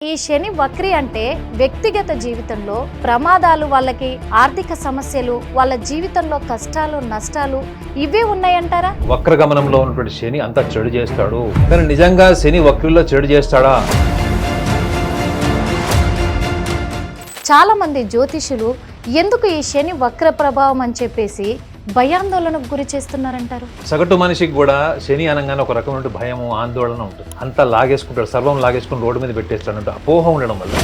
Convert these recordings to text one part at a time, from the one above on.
ఈ శని వక్రి అంటే వ్యక్తిగత జీవితంలో ప్రమాదాలు, వాళ్ళకి ఆర్థిక సమస్యలు, వాళ్ళ జీవితంలో కష్టాలు, నష్టాలు ఇవే ఉన్నాయంటారా? వక్ర గమనంలో ఉన్నటువంటి శని అంతా చెడు చేస్తాడు. కానీ నిజంగా శని వక్రిలో చెడు చేస్తాడా? చాలా మంది జ్యోతిషులు ఎందుకు ఈ శని వక్ర ప్రభావం అని చెప్పేసి భయాందోళనకు గురి చేస్తున్నారంటారు. సగటు మనిషికి కూడా శని అనగానే ఒక రకమైన భయము, ఆందోళన ఉంటుంది. అంతా లాగేసుకుంటాడు, సర్వం లాగేసుకుని రోడ్డు మీద పెట్టేస్తాడు. అపోహ ఉండడం వల్ల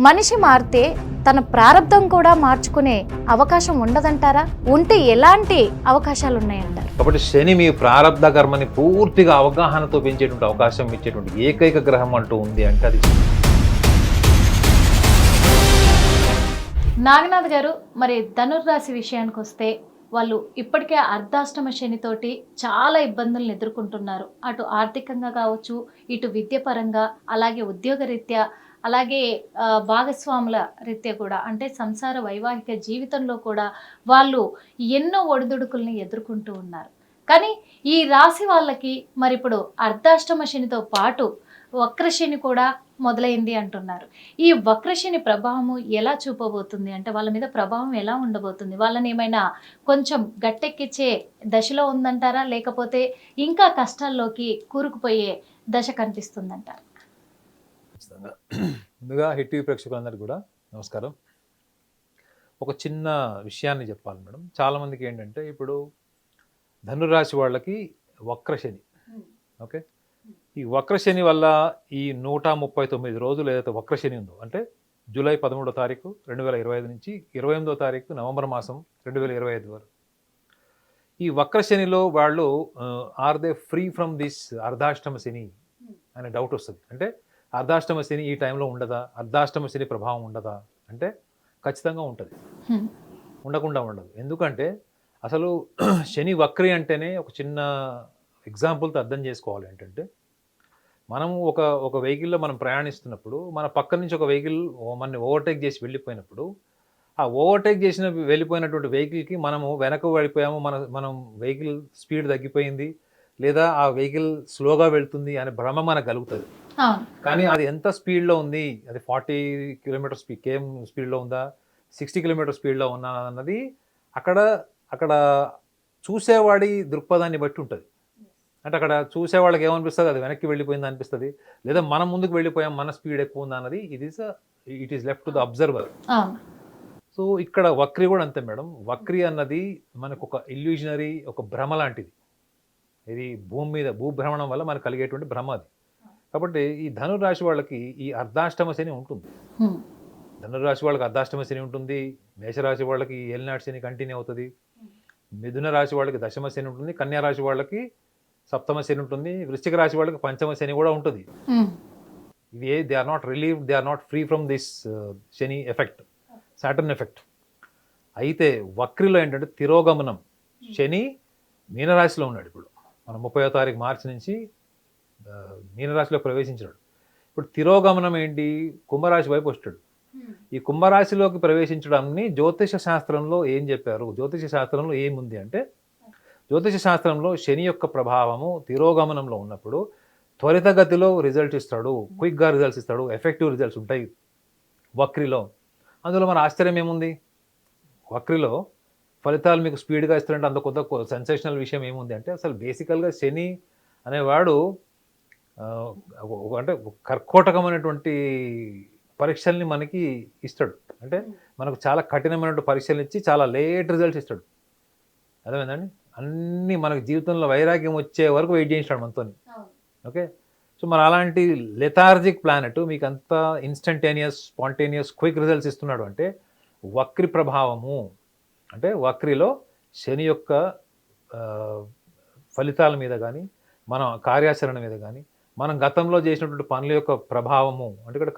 మనిషి మారితే తన ప్రారంధం కూడా మార్చుకునే అవకాశం ఉండదంటారా? ఉంటే ఎలాంటి అవకాశాలు ఉన్నాయంటారు? కాబట్టి శని మీ ప్రారంధ కర్మని పూర్తిగా అవగాహనతో పెంచేటువంటి అవకాశం ఇచ్చేటువంటి ఏకైక గ్రహం అంటూ ఉంది అంటే అది. నాగనాథ్ గారు, మరి ధనుర్రాశి విషయానికి వస్తే వాళ్ళు ఇప్పటికే అర్ధాష్టమ శనితోటి చాలా ఇబ్బందులను ఎదుర్కొంటున్నారు. అటు ఆర్థికంగా కావచ్చు, ఇటు విద్యపరంగా, అలాగే ఉద్యోగరీత్యా, అలాగే భాగస్వాముల రీత్యా కూడా, అంటే సంసార వైవాహిక జీవితంలో కూడా వాళ్ళు ఎన్నో ఒడిదుడుకుల్ని ఎదుర్కొంటూ ఉన్నారు. కానీ ఈ రాశి వాళ్ళకి మరి ఇప్పుడు అర్ధాష్టమ శనితో పాటు వక్రశని కూడా మొదలైంది అంటున్నారు. ఈ వక్రశని ప్రభావము ఎలా చూపబోతుంది, అంటే వాళ్ళ మీద ప్రభావం ఎలా ఉండబోతుంది? వాళ్ళని ఏమైనా కొంచెం గట్టెక్కిచ్చే దశలో ఉందంటారా, లేకపోతే ఇంకా కష్టాల్లోకి కూరుకుపోయే దశ కనిపిస్తుందంటారా? ముందుగా హిట్ టీవీ ప్రేక్షకులందరికీ కూడా నమస్కారం. ఒక చిన్న విషయాన్ని చెప్పాలి మేడం. చాలామందికి ఏంటంటే ఇప్పుడు ధనురాశి వాళ్ళకి వక్రశని, ఓకే, ఈ వక్రశని వల్ల ఈ 139 రోజులు ఏదైతే వక్రశని ఉందో, అంటే జూలై 13వ తారీఖు 2025 నుంచి 28వ తారీఖు నవంబర్ మాసం 2025 వరకు ఈ వక్రశనిలో వాళ్ళు are they free from this అర్ధాష్టమ శని అనే డౌట్ వస్తుంది. అంటే అర్ధాష్టమ శని ఈ టైంలో ఉండదా, అర్ధాష్టమ శని ప్రభావం ఉండదా అంటే ఖచ్చితంగా ఉంటుంది, ఉండకుండా ఉండదు. ఎందుకంటే అసలు శని వక్రి అంటేనే ఒక చిన్న ఎగ్జాంపుల్తో అర్థం చేసుకోవాలి. ఏంటంటే మనము ఒక వెహికల్లో మనం ప్రయాణిస్తున్నప్పుడు మన పక్క నుంచి ఒక వెహికల్ మనని ఓవర్టేక్ చేసి వెళ్ళిపోయినప్పుడు ఆ ఓవర్టేక్ చేసిన వెళ్ళిపోయినటువంటి వెహికల్కి మనము వెనక వెళ్ళిపోయాము, మనం వెహికల్ స్పీడ్ తగ్గిపోయింది, లేదా ఆ వెహికల్ స్లోగా వెళ్తుంది అనే భ్రమ మనకు కలుగుతుంది. కానీ అది ఎంత స్పీడ్లో ఉంది, అది 40 కిలోమీటర్ కేఎం స్పీడ్లో ఉందా, 60 కిలోమీటర్ స్పీడ్లో ఉన్నా అన్నది అక్కడ చూసేవాడి దృక్పథాన్ని బట్టి ఉంటుంది. అంటే అక్కడ చూసేవాళ్ళకి ఏమనిపిస్తుంది, అది వెనక్కి వెళ్ళిపోయింది అనిపిస్తుంది, లేదా మనం ముందుకు వెళ్ళిపోయాం, మన స్పీడ్ ఎక్కువ ఉందా అన్నది it is left to the observer. So ఇక్కడ వక్రి కూడా అంతే మేడం. వక్రి అన్నది మనకు ఒక ఇల్యూజనరీ, ఒక భ్రమ లాంటిది. ఇది భూమి మీద భూభ్రమణం వల్ల మనకు కలిగేటువంటి భ్రమ అది. కాబట్టి ఈ ధనురాశి వాళ్ళకి ఈ అర్ధాష్టమ శని ఉంటుంది. ధనురాశి వాళ్ళకి అర్ధాష్టమ శని ఉంటుంది. మేషరాశి వాళ్ళకి ఏలినాటి శని కంటిన్యూ అవుతుంది. మిథున రాశి వాళ్ళకి దశమ శని ఉంటుంది. కన్యా రాశి వాళ్ళకి సప్తమ శని ఉంటుంది. వృశ్చిక రాశి వాళ్ళకి పంచమ శని కూడా ఉంటుంది. ఇవి they are not relieve, they are not free from this Shani effect, Saturn effect. అయితే వక్రిలో ఏంటంటే తిరోగమనం. శని మీనరాశిలో ఉన్నాడు. ఇప్పుడు మనం 30వ తారీఖు మార్చి నుంచి మీనరాశిలో ప్రవేశించాడు. ఇప్పుడు తిరోగమనం ఏంటి, కుంభరాశి వైపు వస్తాడు. ఈ కుంభరాశిలోకి ప్రవేశించడాన్ని జ్యోతిష శాస్త్రంలో ఏం చెప్పారు, జ్యోతిష శాస్త్రంలో ఏముంది అంటే, జ్యోతిష శాస్త్రంలో శని యొక్క ప్రభావము తిరోగమనంలో ఉన్నప్పుడు త్వరితగతిలో రిజల్ట్ ఇస్తాడు, క్విక్గా రిజల్ట్స్ ఇస్తాడు, ఎఫెక్టివ్ రిజల్ట్స్ ఉంటాయి వక్రిలో. అందులో మన ఆశ్చర్యం ఏముంది, వక్రిలో ఫలితాలు మీకు స్పీడ్గా ఇస్తారంటే అంత కొత్త సెన్సేషనల్ విషయం ఏముంది అంటే, అసలు బేసికల్గా శని అనేవాడు అంటే కర్కోటకమైనటువంటి పరీక్షల్ని మనకి ఇస్తాడు. అంటే మనకు చాలా కఠినమైనటువంటి పరీక్షలు ఇచ్చి చాలా లేట్ రిజల్ట్స్ ఇస్తాడు. అర్థమైందండి? అన్నీ మనకు జీవితంలో వైరాగ్యం వచ్చే వరకు వెయిట్ చేయించాడు మనతో. ఓకే, సో మరి అలాంటి లెథార్జిక్ ప్లానెట్ మీకు అంత ఇన్స్టంటేనియస్, స్పాంటేనియస్, క్విక్ రిజల్ట్స్ ఇస్తున్నాడు అంటే వక్రి ప్రభావము. అంటే వక్రిలో శని యొక్క ఫలితాల మీద కానీ, మన కార్యాచరణ మీద కానీ, మనం గతంలో చేసినటువంటి పనుల యొక్క ప్రభావము. అంటే ఇక్కడ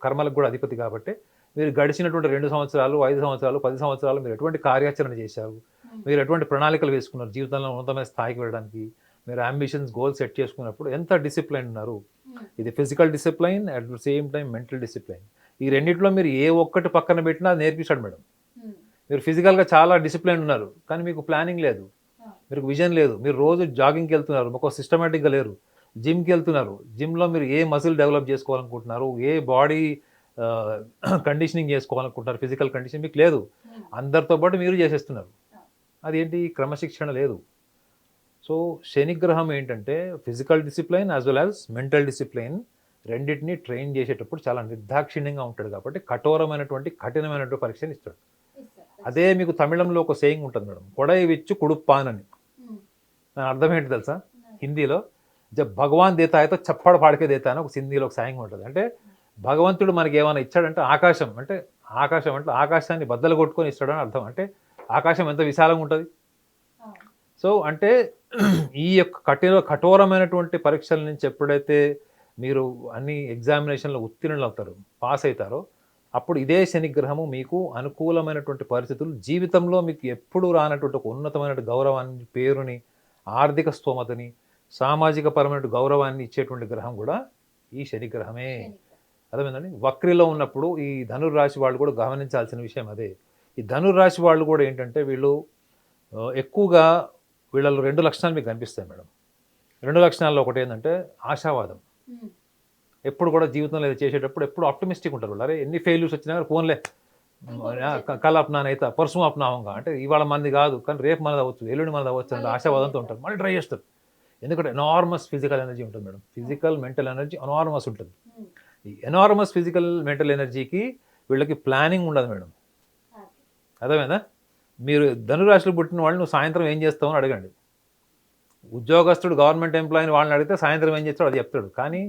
కర్మలకు కూడా అధిపతి కాబట్టి మీరు గడిచినటువంటి 2 సంవత్సరాలు, 5 సంవత్సరాలు, 10 సంవత్సరాలు మీరు ఎటువంటి కార్యాచరణ చేశారు, మీరు ఎటువంటి ప్రణాళికలు వేసుకున్నారు జీవితంలో ఉన్నతమైన స్థాయికి వెళ్ళడానికి, మీరు అంబిషన్స్, గోల్స్ సెట్ చేసుకున్నప్పుడు ఎంత డిసిప్లైన్ ఉన్నారు. ఇది physical discipline, at the same time mental discipline. ఈ రెండిట్లో మీరు ఏ ఒక్కటి పక్కన పెట్టినా అది నేర్పిస్తాడు మేడం. మీరు ఫిజికల్గా చాలా డిసిప్లైన్ ఉన్నారు, కానీ మీకు ప్లానింగ్ లేదు, మీకు విజన్ లేదు, మీరు రోజు జాగింగ్కి వెళ్తున్నారు, ఒక సిస్టమేటిక్గా లేరు, జిమ్కి వెళ్తున్నారు, జిమ్లో మీరు ఏ మజిల్ డెవలప్ చేసుకోవాలనుకుంటున్నారు, ఏ బాడీ కండిషనింగ్ చేసుకోవాలనుకుంటున్నారు, ఫిజికల్ కండిషన్ మీకు లేదు, అందరితో పాటు మీరు చేసేస్తున్నారు. అదేంటి? క్రమశిక్షణ లేదు. సో శనిగ్రహం ఏంటంటే physical discipline as well as mental discipline రెండింటిని ట్రైన్ చేసేటప్పుడు చాలా నిర్దాక్షిణ్యంగా ఉంటాడు కాబట్టి కఠినమైనటువంటి పరీక్షను ఇస్తాడు. అదే మీకు తమిళంలో ఒక సేయింగ్ ఉంటుంది మేడం, కొడై విచ్చు కుడుప్పాన్ అని. దాని అర్థం ఏంటి తెలుసా? హిందీలో భగవాన్ దేతాయతో చప్పడ పాడికే దేతా అని ఒక హిందీలో ఒక సాయింగ్ ఉంటుంది. అంటే భగవంతుడు మనకి ఏమైనా ఇచ్చాడంటే ఆకాశం అంటే ఆకాశాన్ని బద్దలు కొట్టుకొని ఇస్తాడని అర్థం. అంటే ఆకాశం ఎంత విశాలంగా ఉంటుంది. సో అంటే ఈ యొక్క కఠోరమైనటువంటి పరీక్షల నుంచి ఎప్పుడైతే మీరు అన్ని ఎగ్జామినేషన్లో ఉత్తీర్ణులు అవుతారు, పాస్ అవుతారో, అప్పుడు ఇదే శనిగ్రహము మీకు అనుకూలమైనటువంటి పరిస్థితులు, జీవితంలో మీకు ఎప్పుడు రానటువంటి ఒక ఉన్నతమైన గౌరవాన్ని, పేరుని, ఆర్థిక స్తోమతని, సామాజిక పరమైన గౌరవాన్ని ఇచ్చేటువంటి గ్రహం కూడా ఈ శనిగ్రహమే. అర్థమైందండి? వక్రిలో ఉన్నప్పుడు ఈ ధనుర్రాశి వాళ్ళు కూడా గమనించాల్సిన విషయం అదే. ఈ ధనుర్రాశి వాళ్ళు కూడా ఏంటంటే వీళ్ళు ఎక్కువగా వీళ్ళలో 2 లక్షణాలు మీకు కనిపిస్తాయి మేడం. 2 లక్షణాల్లో ఒకటి ఏంటంటే ఆశావాదం. ఎప్పుడు కూడా జీవితంలో ఏదో చేసేటప్పుడు ఎప్పుడు ఆప్టమిస్టిక్ ఉంటారు వాళ్ళు. అరే ఎన్ని ఫెయిల్యూర్స్ వచ్చినా ఫోన్లే కల్ అప్నానైతే పర్సు అప్నావంగా, అంటే ఇవాళ మంది కాదు కానీ రేపు మనది అవ్వచ్చు, ఎల్లుండి మనది అవ్వచ్చు అంటే ఆశావాదంతో ఉంటారు. మళ్ళీ ట్రై చేస్తారు. ఎందుకంటే ఎనార్మస్ ఫిజికల్ ఎనర్జీ ఉంటుంది madam. Physical mental energy enormous ఉంటుంది. ఈ ఎనార్మస్ ఫిజికల్ మెంటల్ ఎనర్జీకి వీళ్ళకి ప్లానింగ్ ఉండదు మేడం. అర్థమైందా? మీరు ధనురాశిలో పుట్టిన వాళ్ళు నువ్వు సాయంత్రం ఏం చేస్తావు అని అడగండి. ఉద్యోగస్తుడు గవర్నమెంట్ ఎంప్లాయీని వాళ్ళని అడిగితే సాయంత్రం ఏం చేస్తాడో అది చెప్తాడు. కానీ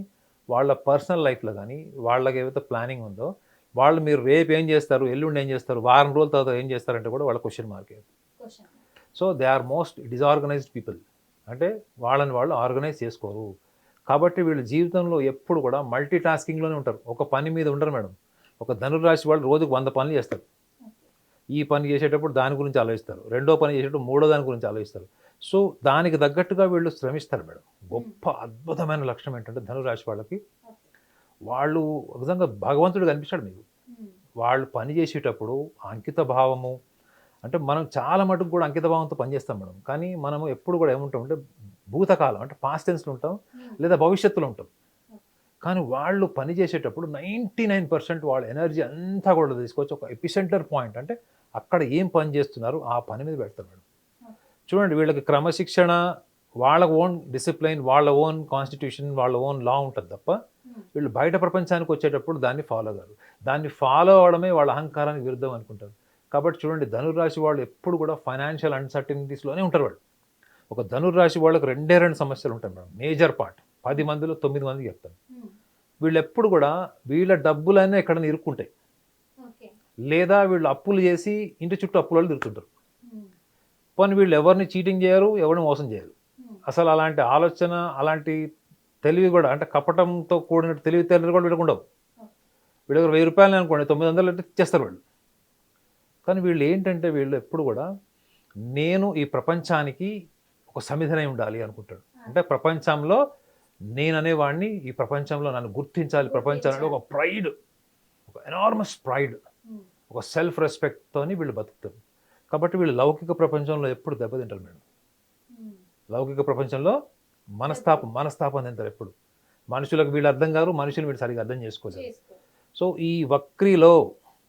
వాళ్ళ పర్సనల్ లైఫ్లో కానీ వాళ్ళకి ఏవైతే ప్లానింగ్ ఉందో వాళ్ళు మీరు రేపు ఏం చేస్తారు, ఎల్లుండి ఏం చేస్తారు, వారం రోజుల తర్వాత ఏం చేస్తారంటే కూడా వాళ్ళ question mark. So they are most disorganized people. అంటే వాళ్ళని వాళ్ళు ఆర్గనైజ్ చేసుకోరు. కాబట్టి వీళ్ళ జీవితంలో ఎప్పుడు కూడా మల్టీ టాస్కింగ్లోనే ఉంటారు. ఒక పని మీద ఉండరు మేడం. ఒక ధనుర్రాశి వాళ్ళు రోజుకు 100 పనులు చేస్తారు. ఈ పని చేసేటప్పుడు దాని గురించి ఆలోచిస్తారు, రెండో పని చేసేటప్పుడు మూడో దాని గురించి ఆలోచిస్తారు. సో దానికి తగ్గట్టుగా వీళ్ళు శ్రమిస్తారు మేడం. గొప్ప అద్భుతమైన లక్షణం ఏంటంటే ధనురాశి వాళ్ళకి వాళ్ళు నిజంగా భగవంతుడు కనిపిస్తాడు మీకు. వాళ్ళు పని చేసేటప్పుడు అంకిత భావము, అంటే మనం చాలా మటుకు కూడా అంకిత భావంతో పనిచేస్తాం మేడం. కానీ మనము ఎప్పుడు కూడా ఏముంటాం అంటే భూతకాలం అంటే పాస్ట్ టెన్స్లో ఉంటాం లేదా భవిష్యత్తులో ఉంటాం. కానీ వాళ్ళు పని చేసేటప్పుడు 99% వాళ్ళ ఎనర్జీ అంతా కూడా తీసుకొచ్చి ఒక ఎపిసెంటర్ పాయింట్, అంటే అక్కడ ఏం పని చేస్తున్నారు ఆ పని మీద పెడతారు మేడం. చూడండి వీళ్ళకి క్రమశిక్షణ, వాళ్ళ ఓన్ డిసిప్లైన్, వాళ్ళ ఓన్ కాన్స్టిట్యూషన్, వాళ్ళ ఓన్ లా ఉంటుంది తప్ప వీళ్ళు బయట ప్రపంచానికి వచ్చేటప్పుడు దాన్ని ఫాలో కాదు. దాన్ని ఫాలో అవడమే వాళ్ళ అహంకారానికి విరుద్ధం అనుకుంటారు. కాబట్టి చూడండి ధనుర్రాశి వాళ్ళు ఎప్పుడు కూడా ఫైనాన్షియల్ అన్సర్టనిటీస్లోనే ఉంటారు. వాళ్ళు ఒక ధనుర్రాశి వాళ్ళకి 2 సమస్యలు ఉంటాయి మేడం. మేజర్ పార్ట్ 10 మందిలో 9 మందికి చెప్తాను. వీళ్ళు ఎప్పుడు కూడా వీళ్ళ డబ్బులన్నీ ఎక్కడైనా ఇరుక్కుంటాయి, లేదా వీళ్ళు అప్పులు చేసి ఇంటి చుట్టూ అప్పులలో తిరుగుతుంటారు. పోనీ వీళ్ళు ఎవరిని చీటింగ్ చేయరు, ఎవరిని మోసం చేయరు. అసలు అలాంటి ఆలోచన, అలాంటి తెలివి కూడా, అంటే కపటంతో కూడిన తెలివితేటలు కూడా వీళ్ళకు ఉండవు. వీళ్ళ దగ్గర 1000 రూపాయలు అనుకోండి 900 ఇచ్చేస్తారు వాళ్ళు. కానీ వీళ్ళు ఏంటంటే వీళ్ళు ఎప్పుడు కూడా నేను ఈ ప్రపంచానికి ఒక సమిధనై ఉండాలి అనుకుంటాడు. అంటే ప్రపంచంలో నేననేవాడిని, ఈ ప్రపంచంలో నన్ను గుర్తించాలి, ప్రపంచంలో ఒక ప్రైడ్, ఒక ఎనార్మస్ ప్రైడ్, ఒక సెల్ఫ్ రెస్పెక్ట్తోని వీళ్ళు బతుకుతారు. కాబట్టి వీళ్ళు లౌకిక ప్రపంచంలో ఎప్పుడు దెబ్బతింటారు మేడం. లౌకిక ప్రపంచంలో మనస్తాపం తింటారు ఎప్పుడు. మనుషులకు వీళ్ళు అర్థం కాదు, మనుషులు వీళ్ళు సరిగ్గా అర్థం చేసుకోలేరు. సో ఈ వక్రీలో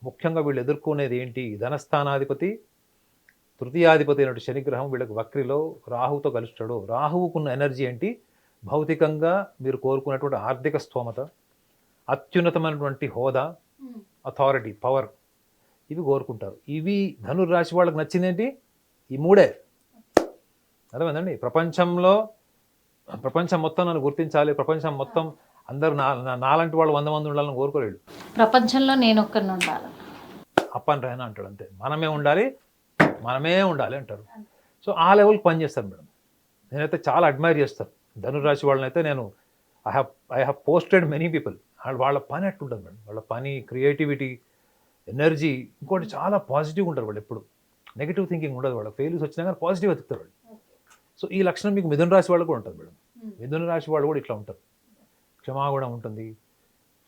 ముఖ్యంగా వీళ్ళు ఎదుర్కొనేది ఏంటి? ధనస్థానాధిపతి, తృతీయాధిపతి అయినటువంటి శనిగ్రహం వీళ్ళకి వక్రిలో రాహువుతో కలుస్తాడు. రాహువుకున్న ఎనర్జీ ఏంటి? భౌతికంగా మీరు కోరుకున్నటువంటి ఆర్థిక స్తోమత, అత్యున్నతమైనటువంటి హోదా, అథారిటీ, పవర్, ఇవి కోరుకుంటారు. ఇవి ధనుర్రాశి వాళ్ళకి నచ్చిందేంటి? ఈ 3. అర్థమైందండి? ప్రపంచం మొత్తం నన్ను గుర్తించాలి, ప్రపంచం మొత్తం అందరూ నాలాంటి వాళ్ళు 100 మంది ఉండాలని కోరుకోలేడు. ప్రపంచంలో నేను ఒక్కరిని ఉండాలి, అప్పని రాయన అంటాడు. అంతే, మనమే ఉండాలి అంటారు. సో ఆ లెవెల్కి పనిచేస్తారు మేడం. నేనైతే చాలా అడ్మైర్ చేస్తాను ధనుర్రాశి వాళ్ళని. అయితే నేను I have posted many people. వాళ్ళ పని అట్టుంటుంది మేడం. వాళ్ళ పని, క్రియేటివిటీ, ఎనర్జీ, ఇంకోటి చాలా పాజిటివ్ ఉంటారు వాళ్ళు. ఎప్పుడు నెగిటివ్ థింకింగ్ ఉండదు. వాళ్ళ ఫెయిల్యూర్స్ వచ్చినా కానీ పాజిటివ్ ఎత్తుతారు వాళ్ళు. సో ఈ లక్షణం మీకు మిథున రాశి వాళ్ళు కూడా ఉంటుంది మేడం. మిథున రాశి వాళ్ళు కూడా ఇట్లా ఉంటారు. క్షమాగుణం ఉంటుంది,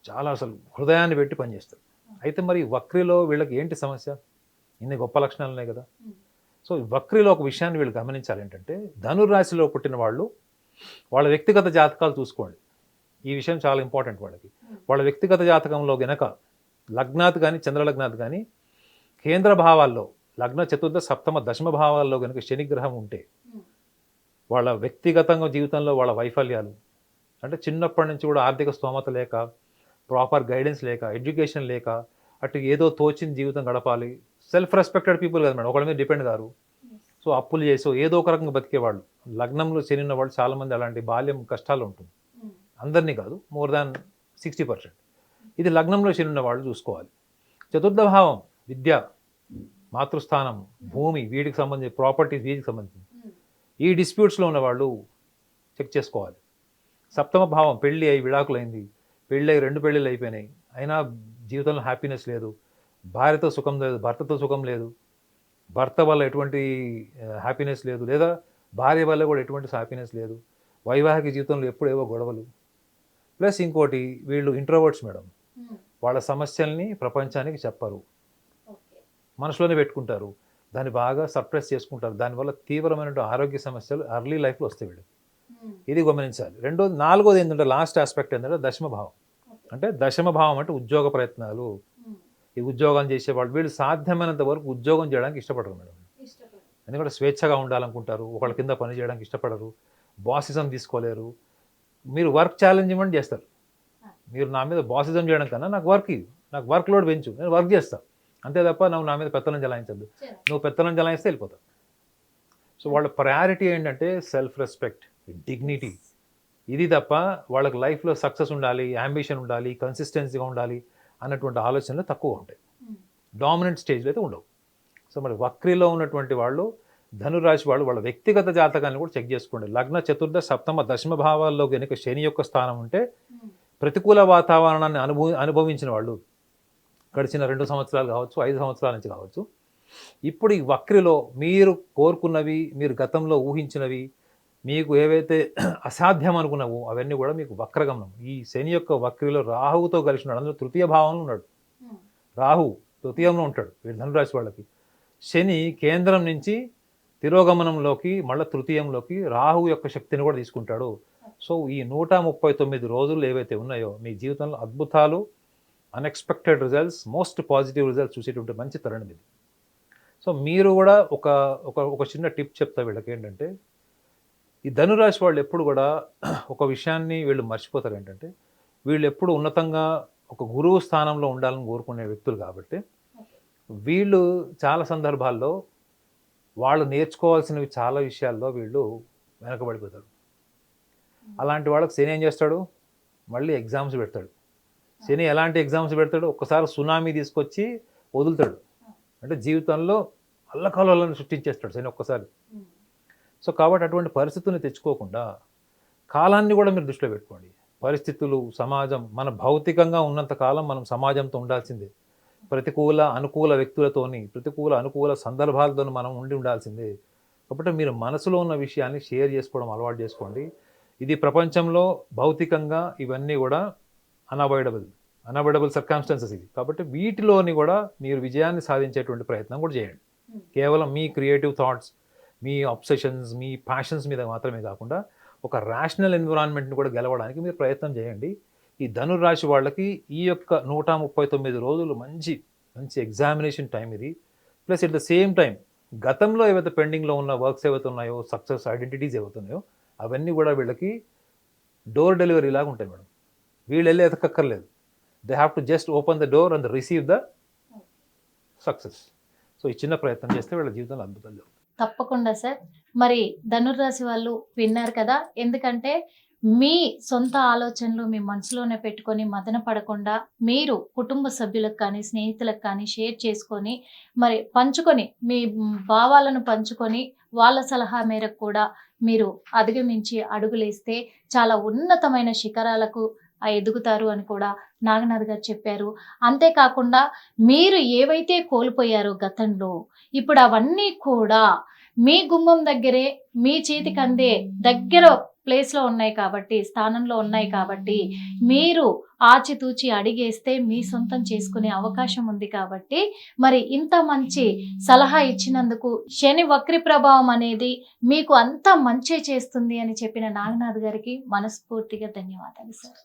చాలా అసలు హృదయాన్ని పెట్టి పనిచేస్తారు. అయితే మరి వక్రిలో వీళ్ళకి ఏంటి సమస్య? ఇన్ని గొప్ప లక్షణాలు ఉన్నాయి కదా. సో వక్రిలో ఒక విషయాన్ని వీళ్ళు గమనించాలి ఏంటంటే, ధనుర్రాశిలో పుట్టిన వాళ్ళు వాళ్ళ వ్యక్తిగత జాతకాలు చూసుకోండి. ఈ విషయం చాలా ఇంపార్టెంట్ వాళ్ళకి. వాళ్ళ వ్యక్తిగత జాతకంలో గనక లగ్నాత్ కానీ చంద్రలగ్నాత్ కానీ కేంద్ర భావాల్లో లగ్న చతుర్థ సప్తమ దశమ భావాల్లో కనుక శనిగ్రహం ఉంటే వాళ్ళ వ్యక్తిగతంగా జీవితంలో వాళ్ళ వైఫల్యాలు, అంటే చిన్నప్పటి నుంచి కూడా ఆర్థిక స్తోమత లేక, ప్రాపర్ గైడెన్స్ లేక, ఎడ్యుకేషన్ లేక, అటు ఏదో తోచిన జీవితం గడపాలి. సెల్ఫ్ రెస్పెక్టెడ్ పీపుల్ కదా మేడం, ఒకళ్ళ మీద డిపెండ్ కారు. సో అప్పులు చేసో ఏదో ఒక రకంగా బతికేవాళ్ళు, లగ్నంలో శని ఉన్న వాళ్ళు చాలామంది అలాంటి బాల్యం కష్టాలు ఉంటుంది. అందరినీ కాదు, మోర్ దాన్ 60%. ఇది లగ్నంలో శని ఉన్న వాళ్ళు చూసుకోవాలి. చతుర్థ భావం విద్య, మాతృస్థానం, భూమి, వీటికి సంబంధించి ప్రాపర్టీస్, వీటికి సంబంధించి ఈ డిస్ప్యూట్స్లో ఉన్న వాళ్ళు చెక్ చేసుకోవాలి. సప్తమ భావం పెళ్ళి అయి విడాకులైంది, పెళ్ళి అయి 2 పెళ్ళిళ్ళు అయిపోయినాయి, అయినా జీవితంలో హ్యాపీనెస్ లేదు, భార్యతో సుఖం లేదు, భర్తతో సుఖం లేదు, భర్త వల్ల ఎటువంటి హ్యాపీనెస్ లేదు, లేదా భార్య వల్ల కూడా ఎటువంటి హ్యాపీనెస్ లేదు, వైవాహిక జీవితంలో ఎప్పుడేవో గొడవలు. ప్లస్ ఇంకోటి, వీళ్ళు ఇంట్రోవర్ట్స్ మేడం, వాళ్ళ సమస్యల్ని ప్రపంచానికి చెప్పరు, మనసులోనే పెట్టుకుంటారు, దాన్ని బాగా సప్రెస్ చేసుకుంటారు. దానివల్ల తీవ్రమైన ఆరోగ్య సమస్యలు ఎర్లీ లైఫ్లో వస్తాయి వీళ్ళు. ఇది గమనించాలి. రెండోది, నాలుగోది ఏంటంటే లాస్ట్ ఆస్పెక్ట్ ఏంటంటే దశమ భావం. అంటే దశమ భావం అంటే ఉద్యోగ ప్రయత్నాలు. ఈ ఉద్యోగం చేసేవాళ్ళు వీళ్ళు సాధ్యమైనంత వరకు ఉద్యోగం చేయడానికి ఇష్టపడరు మేడం. ఎందుకంటే స్వేచ్ఛగా ఉండాలనుకుంటారు, ఒకళ్ళ కింద పని చేయడానికి ఇష్టపడరు, బాసిజం తీసుకోలేరు. మీరు వర్క్ ఛాలెంజ్మెంట్ చేస్తారు. మీరు నా మీద బాసిజం చేయడం కన్నా నాకు వర్క్ లోడ్ పెంచు, నేను వర్క్ చేస్తాను, అంతే తప్ప నువ్వు నా మీద పెత్తనం జలాయించద్దు. నువ్వు పెత్తనం జలాయిస్తే వెళ్ళిపోతావు. సో వాళ్ళ ప్రయారిటీ ఏంటంటే సెల్ఫ్ రెస్పెక్ట్, డిగ్నిటీ. ఇది తప్ప వాళ్ళకి లైఫ్లో సక్సెస్ ఉండాలి, యాంబిషన్ ఉండాలి, కన్సిస్టెన్సీగా ఉండాలి అన్నటువంటి ఆలోచనలు తక్కువ ఉంటాయి. డామినెంట్ స్టేజ్లో అయితే ఉండవు. సో మరి వక్రిలో ఉన్నటువంటి వాళ్ళు, ధనురాశి వాళ్ళు, వాళ్ళ వ్యక్తిగత జాతకాన్ని కూడా చెక్ చేసుకోండి. లగ్న చతుర్థ సప్తమ దశమ భావాల్లో కనుక శని యొక్క స్థానం ఉంటే ప్రతికూల వాతావరణాన్ని అనుభవించిన వాళ్ళు గడిచిన 2 సంవత్సరాలు కావచ్చు, 5 సంవత్సరాల నుంచి కావచ్చు, ఇప్పుడు ఈ వక్రిలో మీరు కోరుకున్నవి, మీరు గతంలో ఊహించినవి, మీకు ఏవైతే అసాధ్యం అనుకున్నావో అవన్నీ కూడా మీకు వక్రగమనం. ఈ శని యొక్క వక్రిలో రాహువుతో కలిసి ఉన్నాడు, అందులో తృతీయ భావంలో ఉన్నాడు. రాహు తృతీయంలో ఉంటాడు వీడు ధనురాశి వాళ్ళకి. శని కేంద్రం నుంచి తిరోగమనంలోకి, మళ్ళీ తృతీయంలోకి రాహు యొక్క శక్తిని కూడా తీసుకుంటాడు. సో ఈ 139 రోజులు ఏవైతే ఉన్నాయో మీ జీవితంలో అద్భుతాలు, unexpected results, most positive results చూసేటువంటి మంచి తరుణం ఇది. సో మీరు కూడా ఒక చిన్న టిప్ చెప్తా వీళ్ళకి ఏంటంటే, ఈ ధనురాశి వాళ్ళు ఎప్పుడు కూడా ఒక విషయాన్ని వీళ్ళు మర్చిపోతారు ఏంటంటే, వీళ్ళు ఎప్పుడు ఉన్నతంగా ఒక గురువు స్థానంలో ఉండాలని కోరుకునే వ్యక్తులు కాబట్టి వీళ్ళు చాలా సందర్భాల్లో వాళ్ళు నేర్చుకోవాల్సినవి చాలా విషయాల్లో వీళ్ళు వెనకబడిపోతారు. అలాంటి వాళ్ళకి శని ఏం చేస్తాడు, మళ్ళీ ఎగ్జామ్స్ పెడతాడు. శని ఎలాంటి ఎగ్జామ్స్ పెడతాడు, ఒక్కసారి సునామీ తీసుకొచ్చి వదులుతాడు. అంటే జీవితంలో అల్లకల్లోలను సృష్టించేస్తాడు శని ఒక్కసారి. సో కాబట్టి అటువంటి పరిస్థితుల్ని తెచ్చుకోకుండా కాలాన్ని కూడా మీరు దృష్టిలో పెట్టుకోండి. పరిస్థితులు, సమాజం, మన భౌతికంగా ఉన్నంత కాలం మనం సమాజంతో ఉండాల్సిందే. ప్రతికూల అనుకూల వ్యక్తులతోని, ప్రతికూల అనుకూల సందర్భాలతో మనం ఉండాల్సిందే. కాబట్టి మీరు మనసులో ఉన్న విషయాన్ని షేర్ చేసుకోవడం అలవాటు చేసుకోండి. ఇది ప్రపంచంలో భౌతికంగా ఇవన్నీ కూడా అన్అవాయిడబుల్ సర్కమ్స్టాన్సెస్ ఇవి. కాబట్టి వీటిలోని కూడా మీరు విజయాన్ని సాధించేటువంటి ప్రయత్నం కూడా చేయండి. కేవలం మీ క్రియేటివ్ థాట్స్, మీ అబ్సెషన్స్, మీ ప్యాషన్స్ మీద మాత్రమే కాకుండా ఒక రేషనల్ ఎన్విరాన్మెంట్ని కూడా గెలవడానికి మీరు ప్రయత్నం చేయండి. ఈ ధనురాశి వాళ్ళకి ఈ యొక్క 139 రోజులు మంచి ఎగ్జామినేషన్ టైం ఇది. Plus at the same time గతంలో ఏవైతే పెండింగ్లో ఉన్న వర్క్స్ ఏవైతే ఉన్నాయో, సక్సెస్ ఐడెంటిటీస్ ఏవైతే ఉన్నాయో అవన్నీ కూడా వీళ్ళకి డోర్ డెలివరీ లాగా ఉంటాయి మేడం. వీళ్ళు వెళ్ళి ఎతకక్కర్లేదు. They have to just open the door and receive the success. So ఈ చిన్న ప్రయత్నం చేస్తే వీళ్ళ జీవితంలో అద్భుతాలు జరుగుతాయి. తప్పకుండా సార్. మరి ధనుర్రాశి వాళ్ళు విన్నారు కదా, ఎందుకంటే మీ సొంత ఆలోచనలు మీ మనసులోనే పెట్టుకొని మదన పడకుండా మీరు కుటుంబ సభ్యులకు కానీ స్నేహితులకు కానీ షేర్ చేసుకొని మరి పంచుకొని మీ భావాలను పంచుకొని వాళ్ళ సలహా మేరకు కూడా మీరు అధిగమించి అడుగులేస్తే చాలా ఉన్నతమైన శిఖరాలకు ఎదుగుతారు అని కూడా నాగనాథ్ గారు చెప్పారు. అంతేకాకుండా మీరు ఏవైతే కోల్పోయారో గతంలో, ఇప్పుడు అవన్నీ కూడా మీ గుమ్మం దగ్గరే, మీ చేతికి అందే దగ్గర ప్లేస్లో ఉన్నాయి కాబట్టి, స్థానంలో ఉన్నాయి కాబట్టి, మీరు ఆచితూచి అడిగేస్తే మీ సొంతం చేసుకునే అవకాశం ఉంది కాబట్టి, మరి ఇంత మంచి సలహా ఇచ్చినందుకు, శని వక్రి ప్రభావం అనేది మీకు అంతా మంచే చేస్తుంది అని చెప్పిన నాగనాథ్ గారికి మనస్ఫూర్తిగా ధన్యవాదాలు సార్.